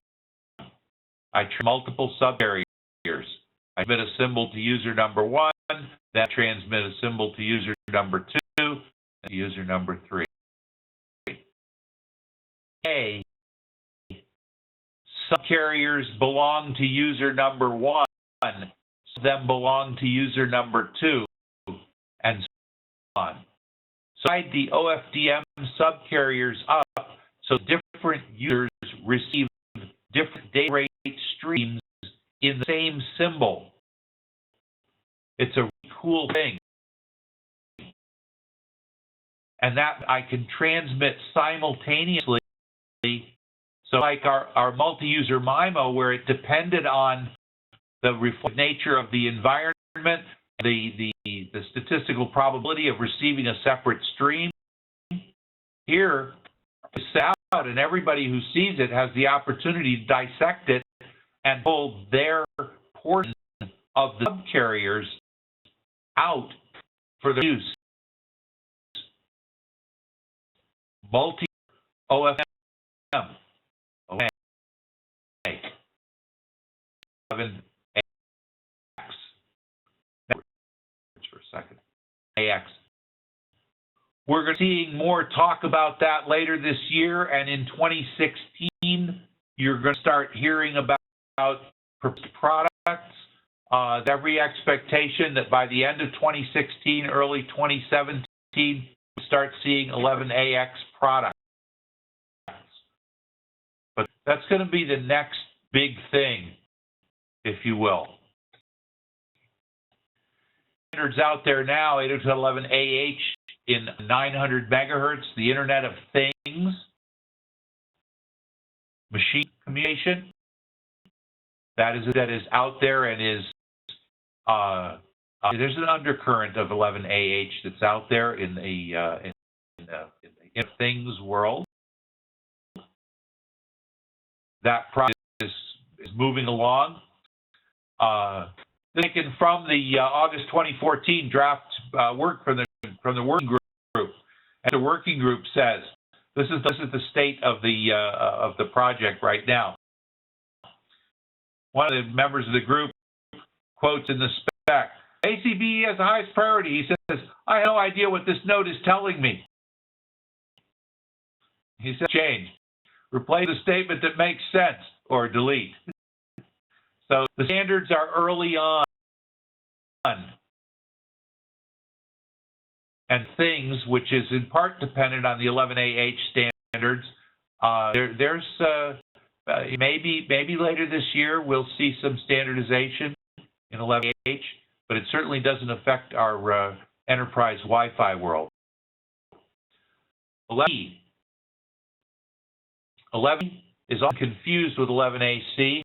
I transmit multiple subcarriers. I transmit a symbol to user number 1, then transmit a symbol to user number 2, and user number 3. A, subcarriers belong to user number 1, some of them belong to user number 2, and so on. So I divide the OFDM subcarriers up so different users receive different data rate streams in the same symbol. It's a really cool thing. And that I can transmit simultaneously. So like our multi-user MIMO, where it depended on the reflective nature of the environment, the statistical probability of receiving a separate stream. Here, it's out, and everybody who sees it has the opportunity to dissect it and pull their portion of the subcarriers out for their use. Multi-OFM. Okay. 7 AX. For a second. AX. We're going to see more talk about that later this year, and in 2016, you're going to start hearing about products. Every expectation that by the end of 2016, early 2017, we'll start seeing 11AX products. But that's going to be the next big thing, if you will. Standards out there now, 802.11ah in 900 megahertz, the Internet of Things, machine communication. That is out there and is there's an undercurrent of 11AH that's out there in the things world. That process is moving along. Taken from the August 2014 draft work from the working group, and the working group says this is the state of the project right now. One of the members of the group quotes in the spec, ACBE has the highest priority. He says, I have no idea what this note is telling me. He said, change. Replace a statement that makes sense, or delete. So the standards are early on. And things, which is in part dependent on the 11AH standards, there's maybe later this year we'll see some standardization in 11AH, but it certainly doesn't affect our enterprise Wi-Fi world. 11 is often confused with 11AC.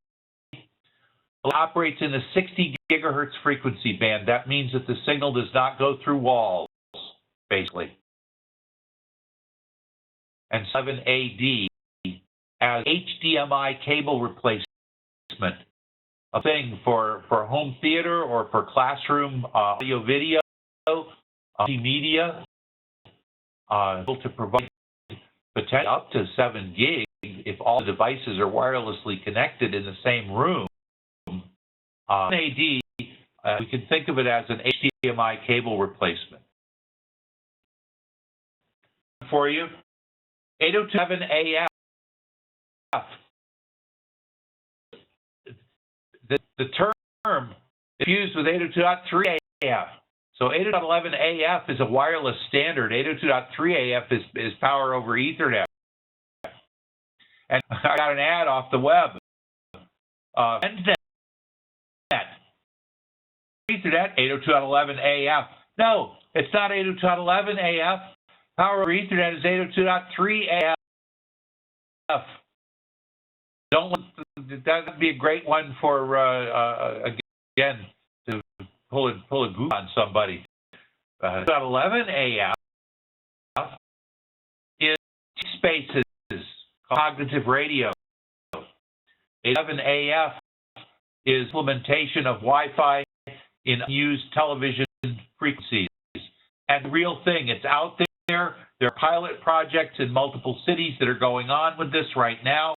It operates in the 60 gigahertz frequency band. That means that the signal does not go through walls, basically. And 7AD as HDMI cable replacement, a thing for home theater or for classroom audio video, multimedia, to provide potentially up to 7 gig if all the devices are wirelessly connected in the same room. AD, we can think of it as an HDMI cable replacement. For you, 802.11af. The term is used with 802.3af. So 802.11af is a wireless standard. 802.3af is power over Ethernet. And I got an ad off the web. Ethernet, 802.11af. No, it's not 802.11af. Power over Ethernet is 802.3af. That would be a great one for again to pull a goose on somebody. 802.11af is spaces, cognitive radio. 802.11af is implementation of Wi-Fi in unused television frequencies. And the real thing, it's out there. There are pilot projects in multiple cities that are going on with this right now.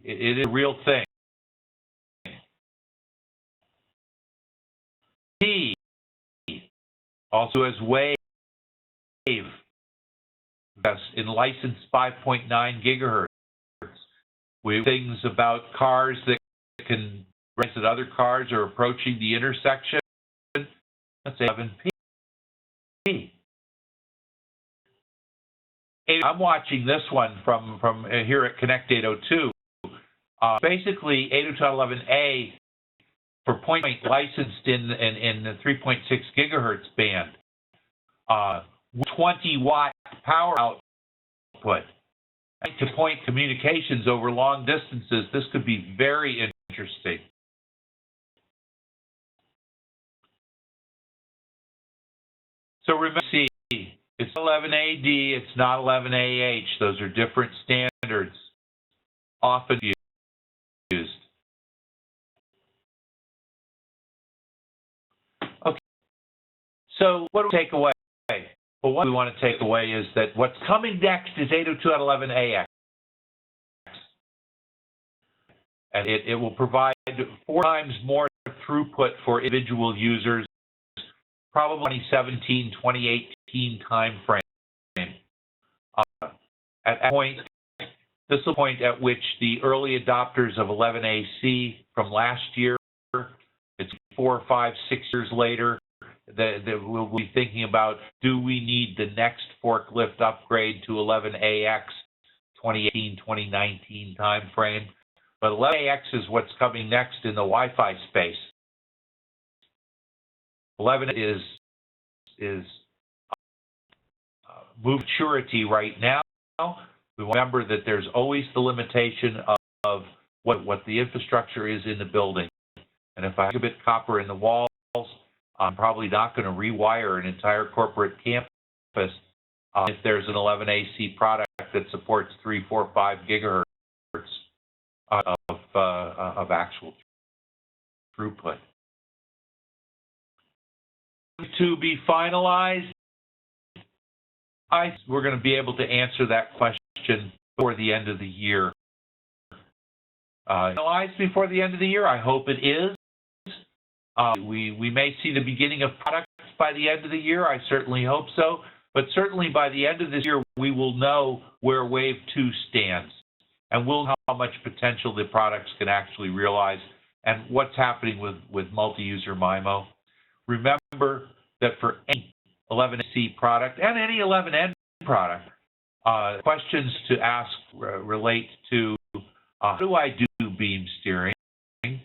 It is a real thing. T also has Wave. That's in licensed 5.9 gigahertz. We have things about cars that can race that other cars are approaching the intersection. Let's say 7P. I'm watching this one from here at Connect 802. Basically, 802.11a for point licensed in the 3.6 gigahertz band. 20-watt power output. Point-to-point communications over long distances. This could be very interesting. So remember, see, it's 11AD, it's not 11AH. Those are different standards, often used. Okay. So what do we take away? Well, what we want to take away is that what's coming next is 802.11ax. And it will provide 4 times more throughput for individual users, probably 2017, 2018 time frame. At that point, this is the point at which the early adopters of 11AC from last year, it's 4, 5, 6 years later, that we'll be thinking about, do we need the next forklift upgrade to 11AX 2018, 2019 time frame? But 11AX is what's coming next in the Wi-Fi space. 11 is maturity right now. We remember that there's always the limitation of what the infrastructure is in the building. And if I have a bit copper in the walls, I'm probably not going to rewire an entire corporate campus if there's an 11AC product that supports 3, 4, 5 gigahertz of actual throughput. To be finalized, we're going to be able to answer that question before the end of the year. Finalized before the end of the year? I hope it is. We may see the beginning of products by the end of the year. I certainly hope so. But certainly by the end of this year, we will know where Wave 2 stands. And we'll know how much potential the products can actually realize and what's happening with multi-user MIMO. Remember that for any 11AC product and any 11N product, questions to ask relate to how do I do beam steering, and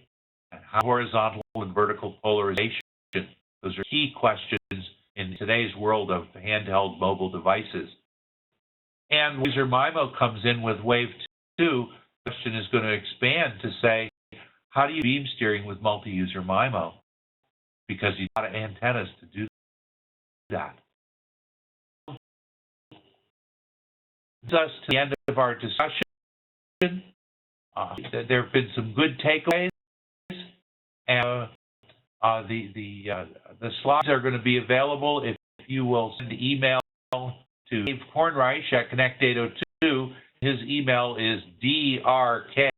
how horizontal and vertical polarization. Those are key questions in today's world of handheld mobile devices. And user MIMO comes in with Wave 2. The question is going to expand to say, how do you beam steering with multi-user MIMO? Because you've got antennas to do that. This brings us to the end of our discussion. There have been some good takeaways, and the slides are going to be available if you will send an email to Dave Kornreich at Connect 802. His email is drk,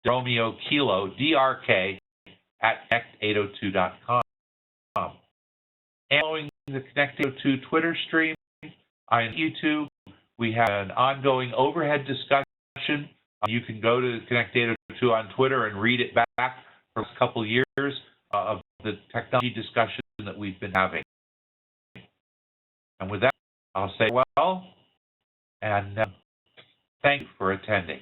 Romeo Kilo, drk at connect802.com. And following the Connect 802 Twitter stream on YouTube, we have an ongoing overhead discussion. You can go to Connect 802 on Twitter and read it back for a couple years of the technology discussion that we've been having. And with that, I'll say well, and thank you for attending.